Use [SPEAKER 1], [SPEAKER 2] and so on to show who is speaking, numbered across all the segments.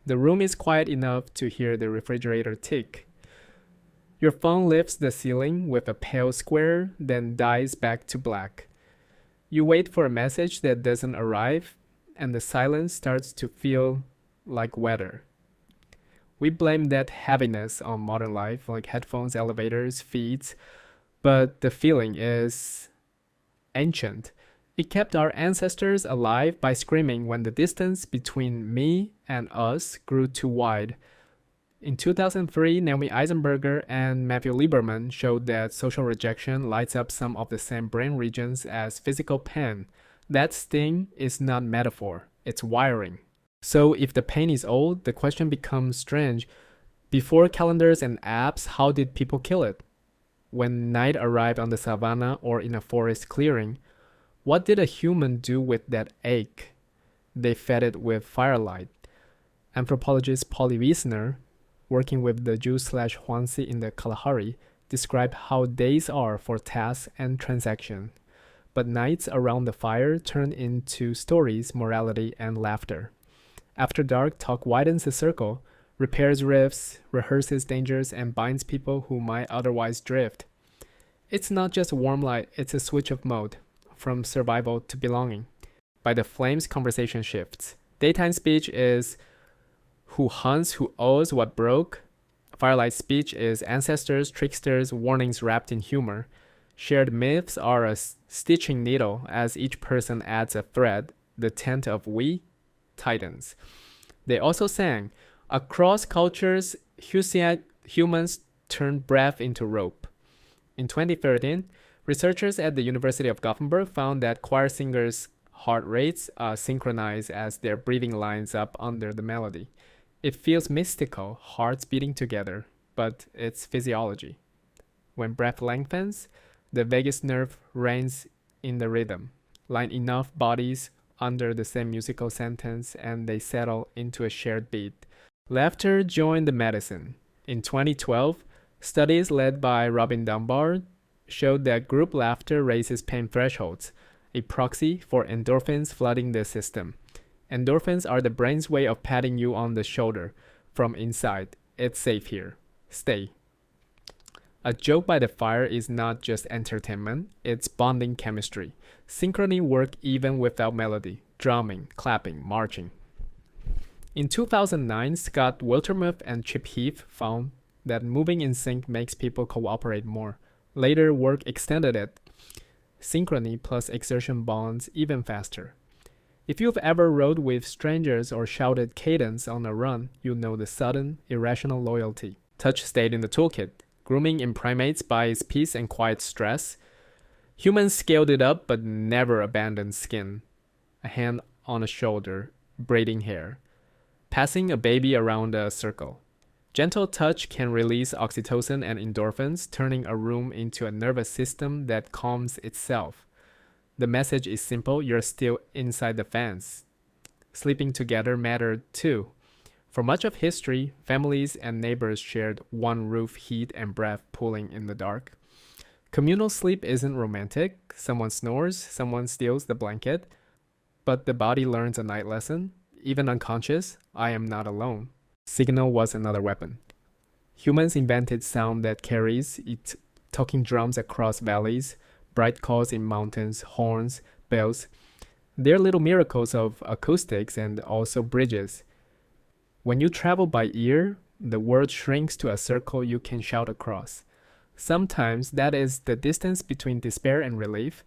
[SPEAKER 1] The room is quiet enough to hear the refrigerator tick. Your phone lifts the ceiling with a pale square, then dies back to black. You wait for a message that doesn't arrive, and the silence starts to feel like weather. We blame that heaviness on modern life, like headphones, elevators, feeds, but the feeling is ancient. It kept our ancestors alive by screaming when the distance between me and us grew too wide. In 2003, Naomi Eisenberger and Matthew Lieberman showed that social rejection lights up some of the same brain regions as physical pain. That sting is not metaphor, it's wiring. So if the pain is old, the question becomes strange. Before calendars and apps, how did people kill it? When night arrived on the savannah or in a forest clearing, what did a human do with that ache? They fed it with firelight. Anthropologist Polly Wiesner, working with the Jew/Huansi in the Kalahari, described how days are for tasks and transaction, but nights around the fire turn into stories, morality, and laughter. After dark, talk widens the circle, repairs rifts, rehearses dangers, and binds people who might otherwise drift. It's not just a warm light, it's a switch of mode, from survival to belonging. By the flames, conversation shifts. Daytime speech is who hunts, who owes what broke. Firelight speech is ancestors, tricksters, warnings wrapped in humor. Shared myths are a stitching needle as each person adds a thread. The tent of we tightens. They also sang, across cultures, humans turned breath into rope. In 2013, researchers at the University of Gothenburg found that choir singers' heart rates synchronize as their breathing lines up under the melody. It feels mystical, hearts beating together, but it's physiology. When breath lengthens, the vagus nerve reigns in the rhythm. Line enough bodies under the same musical sentence and they settle into a shared beat. Laughter joined the medicine. In 2012, studies led by Robin Dunbar showed that group laughter raises pain thresholds, a proxy for endorphins flooding the system. Endorphins are the brain's way of patting you on the shoulder from inside. It's safe here. Stay. A joke by the fire is not just entertainment, it's bonding chemistry. Synchrony work even without melody, drumming, clapping, marching. In 2009, Scott Wiltermuth and Chip Heath found that moving in sync makes people cooperate more. Later work extended it. Synchrony plus exertion bonds even faster. If you've ever rode with strangers or shouted cadence on a run, you'll know the sudden, irrational loyalty. Touch stayed in the toolkit. Grooming in primates buys peace and quiet stress. Humans scaled it up but never abandoned skin. A hand on a shoulder, braiding hair. Passing a baby around a circle. Gentle touch can release oxytocin and endorphins, turning a room into a nervous system that calms itself. The message is simple, you're still inside the fence. Sleeping together mattered too. For much of history, families and neighbors shared one roof, heat and breath pulling in the dark. Communal sleep isn't romantic. Someone snores, someone steals the blanket, but the body learns a night lesson. Even unconscious, I am not alone. Signal was another weapon. Humans invented sound that carries it, talking drums across valleys, bright calls in mountains, horns, bells. They're little miracles of acoustics and also bridges. When you travel by ear, the world shrinks to a circle you can shout across. Sometimes that is the distance between despair and relief.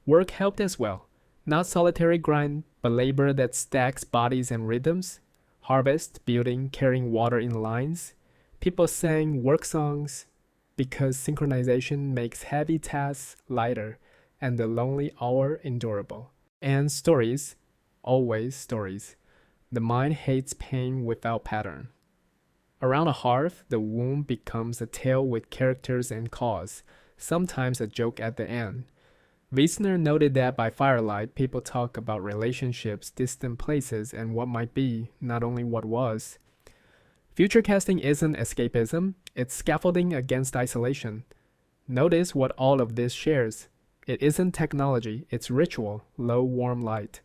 [SPEAKER 1] Work helped as well. Not solitary grind, but labor that stacks bodies and rhythms. Harvest, building, carrying water in lines. People sang work songs because synchronization makes heavy tasks lighter and the lonely hour endurable. And stories, always stories. The mind hates pain without pattern. Around a hearth, the womb becomes a tale with characters and cause, sometimes a joke at the end. Wiesner noted that by firelight, people talk about relationships, distant places, and what might be, not only what was. Future casting isn't escapism, it's scaffolding against isolation. Notice what all of this shares. It isn't technology, it's ritual, low warm light.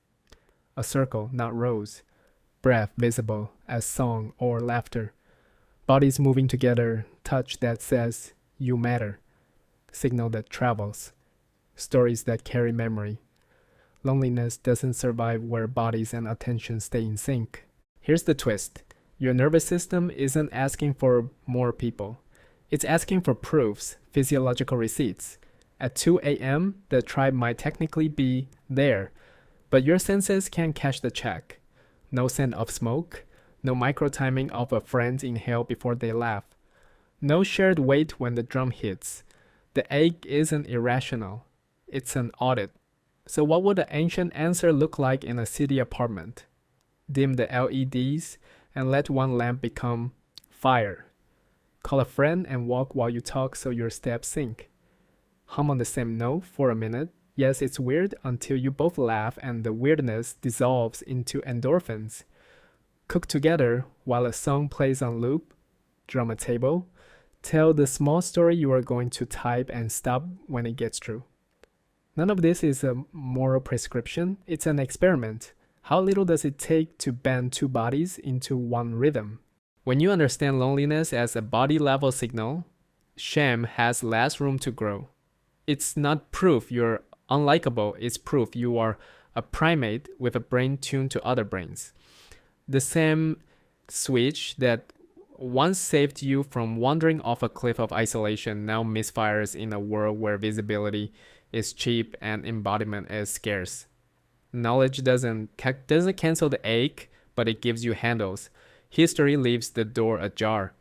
[SPEAKER 1] A circle, not rows. breath visible as song or laughter. Bodies moving together, touch that says, you matter. Signal that travels. Stories that carry memory. Loneliness doesn't survive where bodies and attention stay in sync. Here's the twist. Your nervous system isn't asking for more people. It's asking for proofs, physiological receipts. At 2 a.m., the tribe might technically be there, but your senses can't cash the check. No scent of smoke, no micro timing of a friend's inhale before they laugh. No shared weight when the drum hits. The ache isn't irrational. It's an audit. So what would the ancient answer look like in a city apartment? Dim the LEDs and let one lamp become fire. Call a friend and walk while you talk so your steps sync. Hum on the same note for a minute. Yes, it's weird until you both laugh and the weirdness dissolves into endorphins. Cook together while a song plays on loop. Drum a table. Tell the small story you are going to type and stop when it gets through. None of this is a moral prescription. It's an experiment. How little does it take to bend two bodies into one rhythm? When you understand loneliness as a body level signal, shame has less room to grow. It's not proof you're unlikable, it's proof you are a primate with a brain tuned to other brains. The same switch that once saved you from wandering off a cliff of isolation now misfires in a world where visibility is cheap and embodiment is scarce. Knowledge doesn't cancel the ache, but it gives you handles. History leaves the door ajar.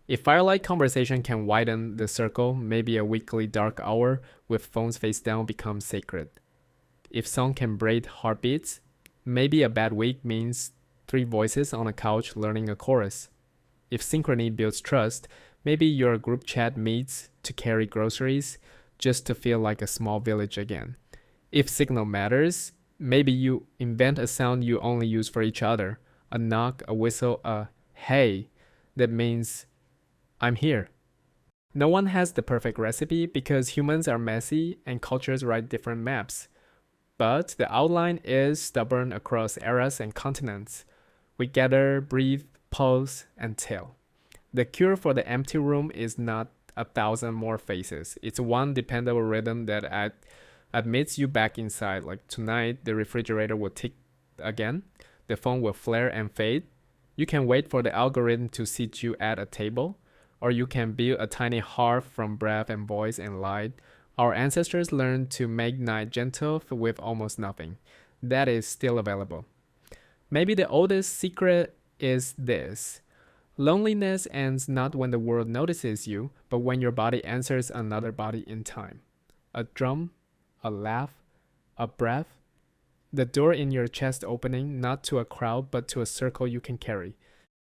[SPEAKER 1] If firelight conversation can widen the circle, maybe a weekly dark hour with phones face down becomes sacred. If song can braid heartbeats, maybe a bad week means 3 voices on a couch learning a chorus. If synchrony builds trust, maybe your group chat meets to carry groceries just to feel like a small village again. If signal matters, maybe you invent a sound you only use for each other. A knock, a whistle, a hey, that means I'm here. No one has the perfect recipe because humans are messy and cultures write different maps. But the outline is stubborn across eras and continents. We gather, breathe, pulse, and tell. The cure for the empty room is not 1,000 more faces. It's one dependable rhythm that admits you back inside. Like tonight, the refrigerator will tick again. The phone will flare and fade. You can wait for the algorithm to seat you at a table, or you can build a tiny hearth from breath and voice and light. Our ancestors learned to make night gentle with almost nothing. That is still available. Maybe the oldest secret is this. Loneliness ends not when the world notices you, but when your body answers another body in time. A drum, a laugh, a breath. The door in your chest opening not to a crowd but to a circle you can carry.